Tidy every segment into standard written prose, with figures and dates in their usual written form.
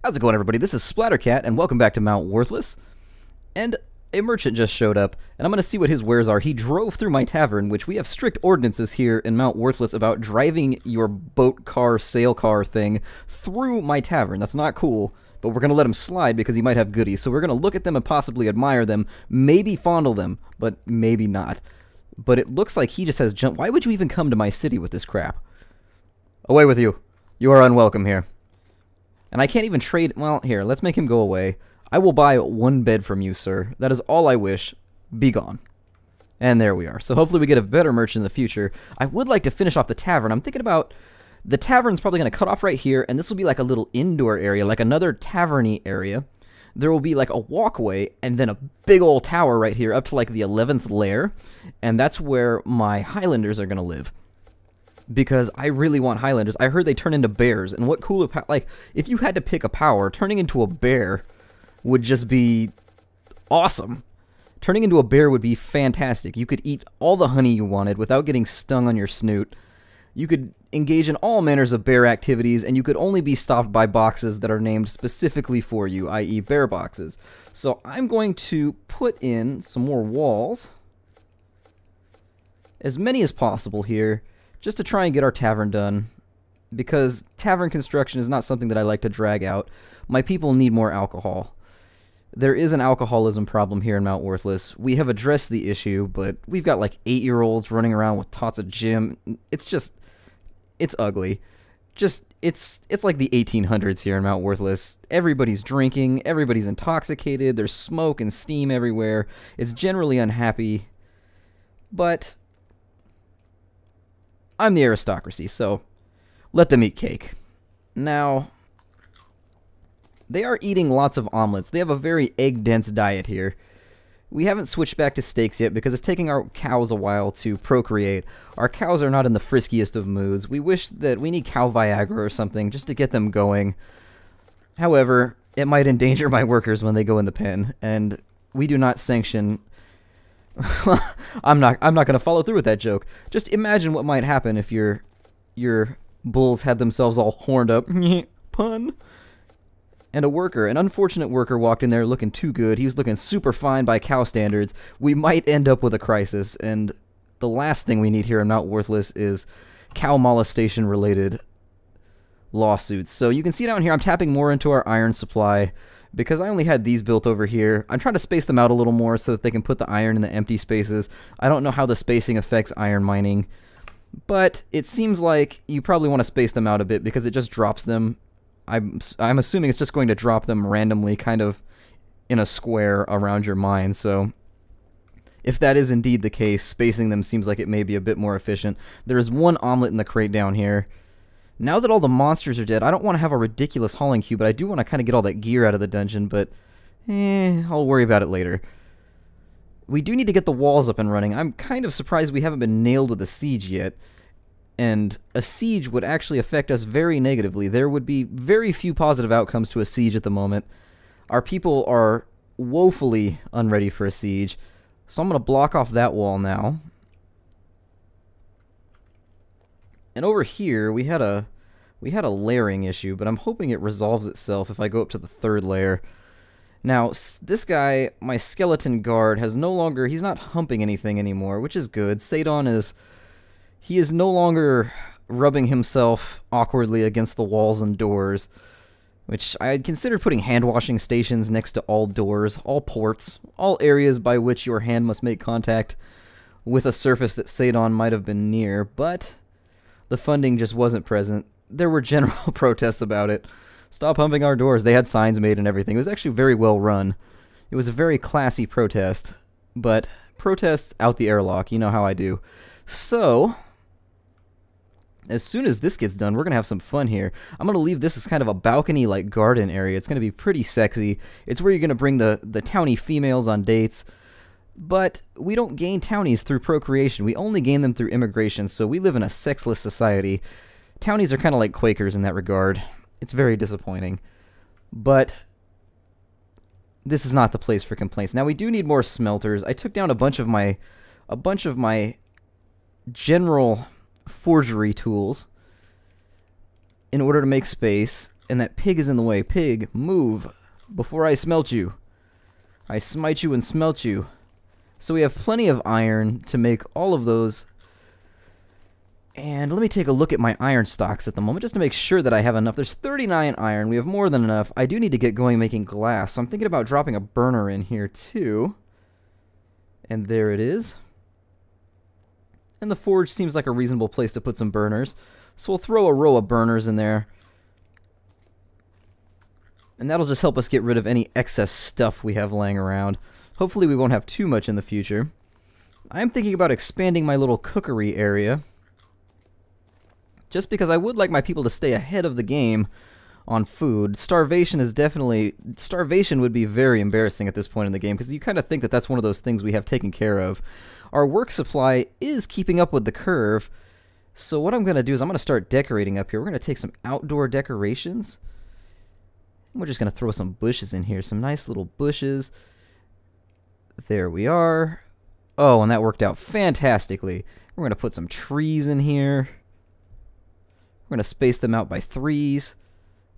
How's it going, everybody? This is Splattercat, and welcome back to Mount Worthless. And a merchant just showed up, and I'm going to see what his wares are. He drove through my tavern, which we have strict ordinances here in Mount Worthless about driving your boat car, sail car thing through my tavern. That's not cool, but we're going to let him slide because he might have goodies. So we're going to look at them and possibly admire them, maybe fondle them, but maybe not. But it looks like he just has jumped. Why would you even come to my city with this crap? Away with you. You are unwelcome here. And I can't even trade. Well, here, let's make him go away. I will buy one bed from you, sir. That is all I wish. Be gone. And there we are. So hopefully we get a better merchant in the future. I would like to finish off the tavern. I'm thinking about the tavern's probably going to cut off right here, and this will be like a little indoor area, like another tavern-y area. There will be like a walkway and then a big old tower right here up to like the 11th layer, and that's where my Highlanders are going to live. Because I really want Highlanders. I heard they turn into bears, and what cooler like, if you had to pick a power, turning into a bear would just be awesome. Turning into a bear would be fantastic. You could eat all the honey you wanted without getting stung on your snoot. You could engage in all manners of bear activities, and you could only be stopped by boxes that are named specifically for you, i.e. bear boxes. So I'm going to put in some more walls, as many as possible here, just to try and get our tavern done, because tavern construction is not something that I like to drag out. My people need more alcohol. There is an alcoholism problem here in Mount Worthless. We have addressed the issue, but we've got like 8-year-olds running around with tots of gym. It's ugly. It's like the 1800s here in Mount Worthless. Everybody's drinking, everybody's intoxicated, there's smoke and steam everywhere. It's generally unhappy, but I'm the aristocracy, so let them eat cake. Now, they are eating lots of omelets. They have a very egg-dense diet here. We haven't switched back to steaks yet because it's taking our cows a while to procreate. Our cows are not in the friskiest of moods. We wish that we need cow Viagra or something just to get them going. However, it might endanger my workers when they go in the pen, and we do not sanction... I'm not going to follow through with that joke. Just imagine what might happen if your bulls had themselves all horned up. Pun. And a worker, an unfortunate worker, walked in there looking too good. He was looking super fine by cow standards. We might end up with a crisis, and the last thing we need here in Mount Worthless is cow molestation related lawsuits. So you can see down here I'm tapping more into our iron supply, because I only had these built over here. I'm trying to space them out a little more so that they can put the iron in the empty spaces. I don't know how the spacing affects iron mining, but it seems like you probably want to space them out a bit because it just drops them. I'm assuming it's just going to drop them randomly, kind of in a square around your mine, so if that is indeed the case, spacing them seems like it may be a bit more efficient. There is one omelet in the crate down here. Now that all the monsters are dead, I don't want to have a ridiculous hauling queue, but I do want to kind of get all that gear out of the dungeon, but I'll worry about it later. We do need to get the walls up and running. I'm kind of surprised we haven't been nailed with a siege yet, and a siege would actually affect us very negatively. There would be very few positive outcomes to a siege at the moment. Our people are woefully unready for a siege, so I'm going to block off that wall now. And over here, we had a layering issue, but I'm hoping it resolves itself if I go up to the 3rd layer. Now, this guy, my skeleton guard, he's not humping anything anymore, which is good. Sadon is no longer rubbing himself awkwardly against the walls and doors, which I had considered putting hand-washing stations next to all doors, all ports, all areas by which your hand must make contact with a surface that Sadon might have been near, but the funding just wasn't present. There were general protests about it. Stop humping our doors. They had signs made and everything. It was actually very well run. It was a very classy protest, but protests out the airlock. You know how I do. So, as soon as this gets done, we're going to have some fun here. I'm going to leave this as kind of a balcony-like garden area. It's going to be pretty sexy. It's where you're going to bring the townie females on dates. But we don't gain townies through procreation. We only gain them through immigration, so we live in a sexless society. Townies are kind of like Quakers in that regard. It's very disappointing. But this is not the place for complaints. Now, we do need more smelters. I took down a bunch of my general forgery tools in order to make space. And that pig is in the way. Pig, move before I smelt you. I smite you and smelt you. So we have plenty of iron to make all of those. And let me take a look at my iron stocks at the moment just to make sure that I have enough. There's 39 iron. We have more than enough. I do need to get going making glass. So I'm thinking about dropping a burner in here too. And there it is. And the forge seems like a reasonable place to put some burners. So we'll throw a row of burners in there. And that'll just help us get rid of any excess stuff we have laying around. Hopefully we won't have too much in the future. I'm thinking about expanding my little cookery area. Just because I would like my people to stay ahead of the game on food. Starvation would be very embarrassing at this point in the game, because you kind of think that that's one of those things we have taken care of. Our work supply is keeping up with the curve. So what I'm going to do is I'm going to start decorating up here. We're going to take some outdoor decorations. We're just going to throw some bushes in here. Some nice little bushes. There we are. Oh, and that worked out fantastically. We're going to put some trees in here. We're going to space them out by 3s.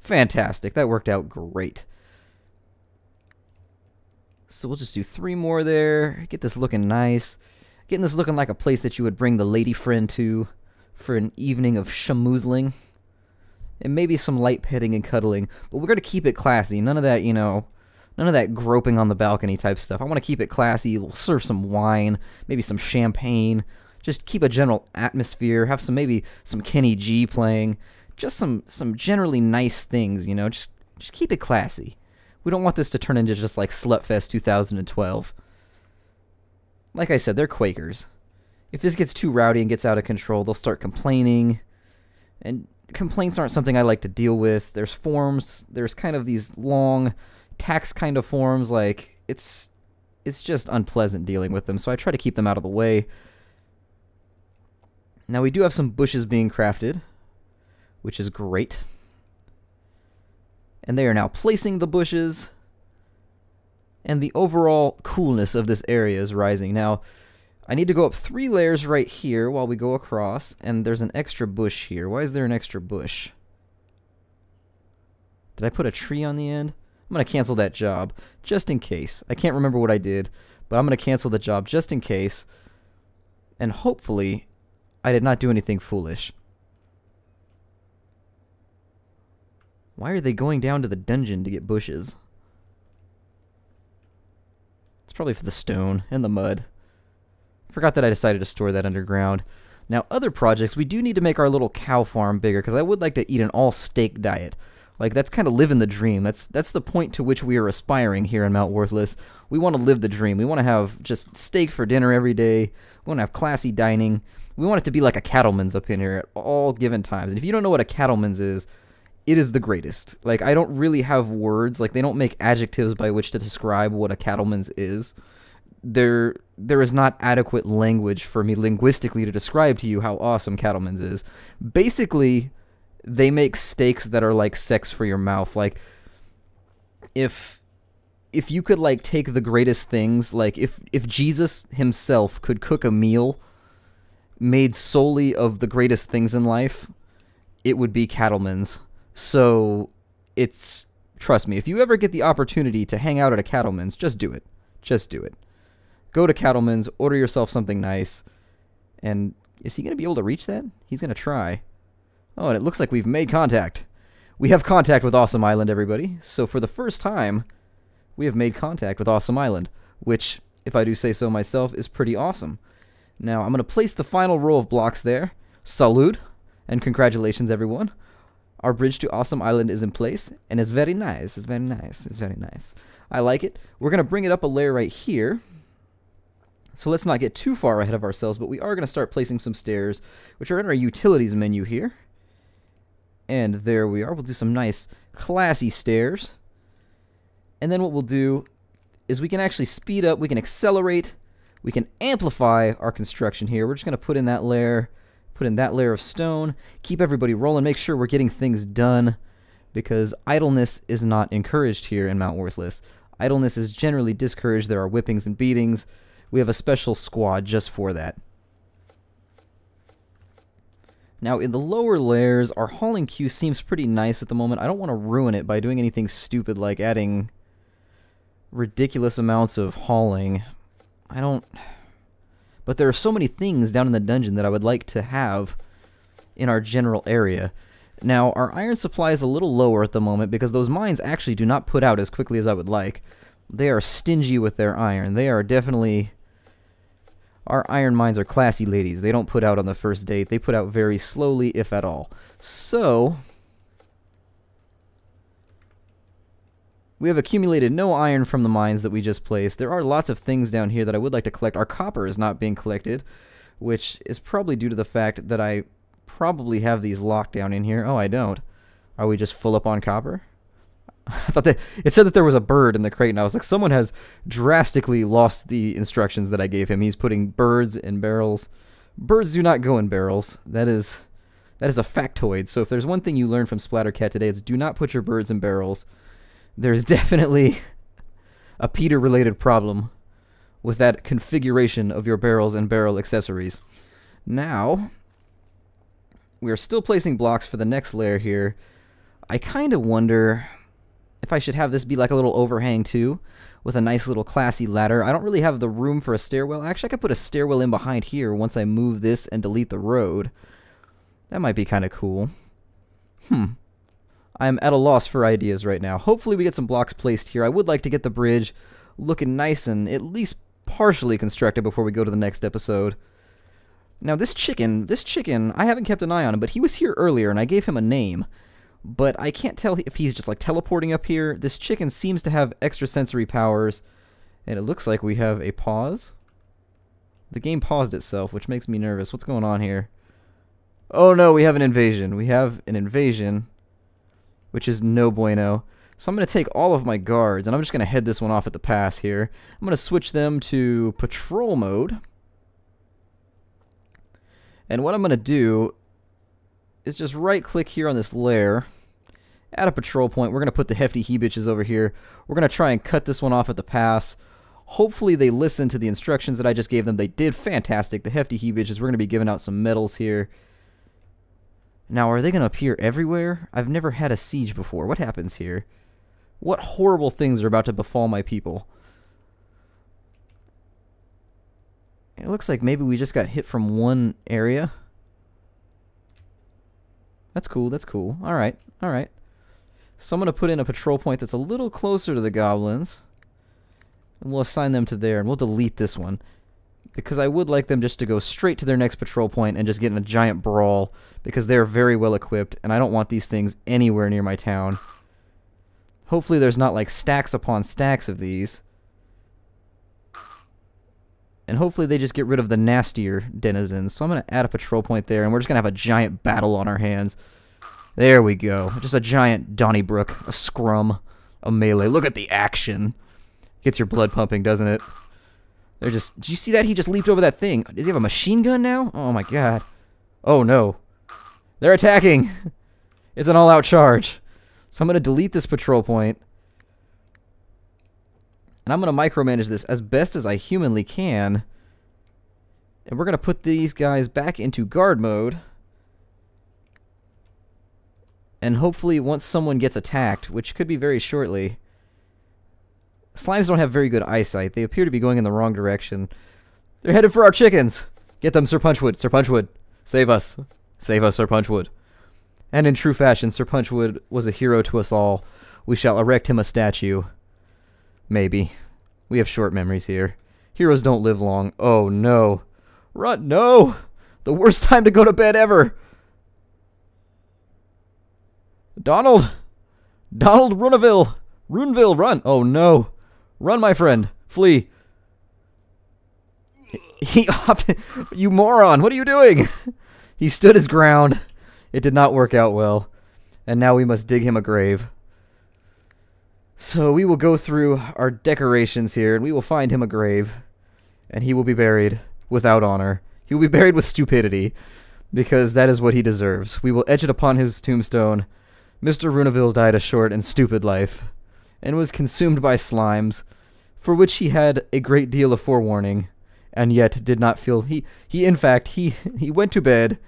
Fantastic. That worked out great. So we'll just do 3 more there. Get this looking nice. Getting this looking like a place that you would bring the lady friend to for an evening of schmoozling. And maybe some light petting and cuddling. But we're going to keep it classy. None of that, you know, none of that groping on the balcony type stuff. I want to keep it classy. We'll serve some wine, maybe some champagne. Just keep a general atmosphere. Have maybe some Kenny G playing. Just some generally nice things, you know. Just keep it classy. We don't want this to turn into just like Slutfest 2012. Like I said, they're Quakers. If this gets too rowdy and gets out of control, they'll start complaining. And complaints aren't something I like to deal with. There's forms. There's kind of these long tax kind of forms. Like, it's just unpleasant dealing with them. So I try to keep them out of the way. Now we do have some bushes being crafted, which is great. And they are now placing the bushes. And the overall coolness of this area is rising. Now, I need to go up 3 layers right here while we go across, and there's an extra bush here. Why is there an extra bush? Did I put a tree on the end? I'm going to cancel that job, just in case. I can't remember what I did, but I'm going to cancel the job just in case. And hopefully, I did not do anything foolish. Why are they going down to the dungeon to get bushes? It's probably for the stone and the mud. Forgot that I decided to store that underground. Now, other projects, we do need to make our little cow farm bigger, because I would like to eat an all-steak diet. Like, that's kind of living the dream. That's the point to which we are aspiring here in Mount Worthless. We want to live the dream. We want to have just steak for dinner every day. We want to have classy dining. We want it to be like a cattleman's up in here at all given times. And if you don't know what a cattleman's is, it is the greatest. Like, I don't really have words. Like, they don't make adjectives by which to describe what a cattleman's is. There is not adequate language for me linguistically to describe to you how awesome cattleman's is. Basically, they make steaks that are like sex for your mouth. Like, if you could, like, take the greatest things, like, if Jesus himself could cook a meal made solely of the greatest things in life, it would be cattleman's. So, trust me, if you ever get the opportunity to hang out at a cattleman's, just do it. Just do it. Go to Cattleman's, order yourself something nice, and is he going to be able to reach that? He's going to try. Oh, and it looks like we've made contact. We have contact with Awesome Island, everybody. So for the first time, we have made contact with Awesome Island, which, if I do say so myself, is pretty awesome. Now, I'm going to place the final row of blocks there. Salud, and congratulations, everyone. Our bridge to Awesome Island is in place, and it's very nice. It's very nice. It's very nice. I like it. We're going to bring it up a layer right here. So let's not get too far ahead of ourselves, but we are going to start placing some stairs, which are in our utilities menu here. And there we are. We'll do some nice, classy stairs. And then what we'll do is we can actually speed up, we can accelerate, we can amplify our construction here. We're just going to put in that layer of stone, keep everybody rolling, make sure we're getting things done, because idleness is not encouraged here in Mount Worthless. Idleness is generally discouraged. There are whippings and beatings. We have a special squad just for that. Now, in the lower layers, our hauling queue seems pretty nice at the moment. I don't want to ruin it by doing anything stupid like adding ridiculous amounts of hauling. I don't... But there are so many things down in the dungeon that I would like to have in our general area. Now, our iron supply is a little lower at the moment because those mines actually do not put out as quickly as I would like. They are stingy with their iron. They are definitely... Our iron mines are classy ladies. They don't put out on the first date. They put out very slowly, if at all. So, we have accumulated no iron from the mines that we just placed. There are lots of things down here that I would like to collect. Our copper is not being collected, which is probably due to the fact that I probably have these locked down in here. Oh, I don't. Are we just full up on copper? I thought that it said that there was a bird in the crate, and I was like, someone has drastically lost the instructions that I gave him. He's putting birds in barrels. Birds do not go in barrels. That is a factoid. So if there's one thing you learned from Splattercat today, it's do not put your birds in barrels. There's definitely a Peter-related problem with that configuration of your barrels and barrel accessories. Now, we are still placing blocks for the next layer here. I kind of wonder if I should have this be like a little overhang too, with a nice little classy ladder. I don't really have the room for a stairwell. Actually, I could put a stairwell in behind here once I move this and delete the road. That might be kind of cool. I'm at a loss for ideas right now. Hopefully we get some blocks placed here. I would like to get the bridge looking nice and at least partially constructed before we go to the next episode. Now this chicken, I haven't kept an eye on him, but he was here earlier and I gave him a name. But I can't tell if he's just like teleporting up here. This chicken seems to have extrasensory powers. And it looks like we have a pause. The game paused itself, which makes me nervous. What's going on here? Oh no, we have an invasion. We have an invasion, which is no bueno. So I'm going to take all of my guards, and I'm just going to head this one off at the pass here. I'm going to switch them to patrol mode. And what I'm going to do is just right-click here on this layer, add a patrol point. We're going to put the Hefty Hebitches over here. We're going to try and cut this one off at the pass. Hopefully they listened to the instructions that I just gave them. They did fantastic. The Hefty Hebitches, we're going to be giving out some medals here. Now, are they going to appear everywhere? I've never had a siege before. What happens here? What horrible things are about to befall my people? It looks like maybe we just got hit from one area. That's cool, that's cool. Alright, alright. So I'm going to put in a patrol point that's a little closer to the goblins. And we'll assign them to there, and we'll delete this one. Because I would like them just to go straight to their next patrol point and just get in a giant brawl. Because they're very well equipped, and I don't want these things anywhere near my town. Hopefully there's not like stacks upon stacks of these. And hopefully they just get rid of the nastier denizens. So I'm going to add a patrol point there, and we're just going to have a giant battle on our hands. There we go. Just a giant Donnybrook, a scrum, a melee. Look at the action. Gets your blood pumping, doesn't it? They're just... Did you see that? He just leaped over that thing. Does he have a machine gun now? Oh my god. Oh no. They're attacking! It's an all-out charge. So I'm going to delete this patrol point. And I'm going to micromanage this as best as I humanly can. And we're going to put these guys back into guard mode. And hopefully once someone gets attacked, which could be very shortly... Slimes don't have very good eyesight. They appear to be going in the wrong direction. They're headed for our chickens! Get them, Sir Punchwood! Sir Punchwood! Save us! Save us, Sir Punchwood! And in true fashion, Sir Punchwood was a hero to us all. We shall erect him a statue. Maybe. We have short memories here. Heroes don't live long. Oh no. Run! No! The worst time to go to bed ever! Donald! Donald Runeville! Runeville, run! Oh no! Run, my friend! Flee! He opted... You moron! What are you doing? He stood his ground. It did not work out well. And now we must dig him a grave. So we will go through our decorations here, and we will find him a grave. And he will be buried without honor. He will be buried with stupidity, because that is what he deserves. We will etch it upon his tombstone. Mr. Runeville died a short and stupid life, and was consumed by slimes, for which he had a great deal of forewarning, and yet did not feel... He in fact, he went to bed,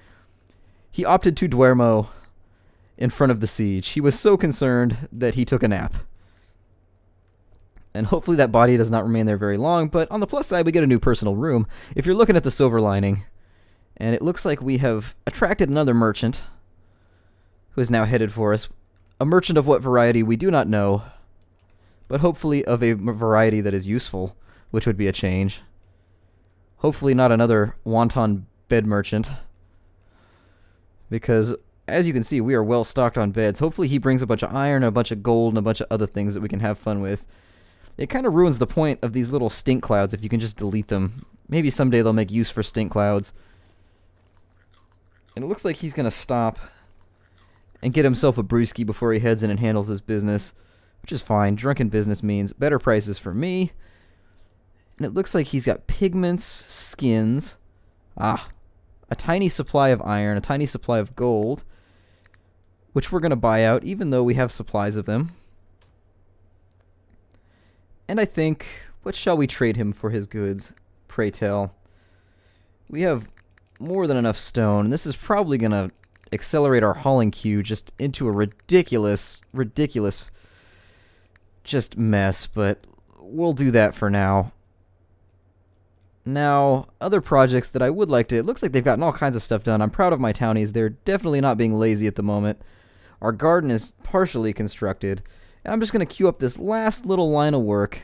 He opted to Duermo in front of the siege. He was so concerned that he took a nap. And hopefully that body does not remain there very long, but on the plus side, we get a new personal room. If you're looking at the silver lining, and it looks like we have attracted another merchant who is now headed for us. A merchant of what variety we do not know, but hopefully of a variety that is useful, which would be a change. Hopefully not another wanton bed merchant, because as you can see, we are well stocked on beds. Hopefully he brings a bunch of iron, a bunch of gold, and a bunch of other things that we can have fun with. It kind of ruins the point of these little stink clouds if you can just delete them. Maybe someday they'll make use for stink clouds. And it looks like he's going to stop and get himself a brewski before he heads in and handles his business, which is fine. Drunken business means better prices for me. And it looks like he's got pigments, skins, a tiny supply of iron, a tiny supply of gold, which we're going to buy out even though we have supplies of them. And I think, what shall we trade him for his goods? Pray tell. We have more than enough stone, and this is probably going to accelerate our hauling queue just into a ridiculous just mess, but we'll do that for now. Now, other projects that I would like to... It looks like they've gotten all kinds of stuff done. I'm proud of my townies. They're definitely not being lazy at the moment. Our garden is partially constructed, and I'm just going to queue up this last little line of work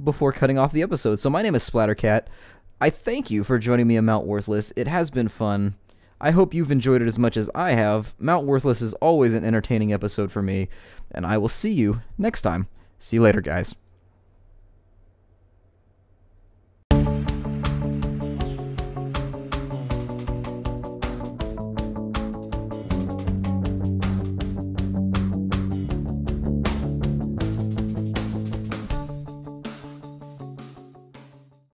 before cutting off the episode. So my name is Splattercat. I thank you for joining me on Mount Worthless. It has been fun. I hope you've enjoyed it as much as I have. Mount Worthless is always an entertaining episode for me, and I will see you next time. See you later, guys.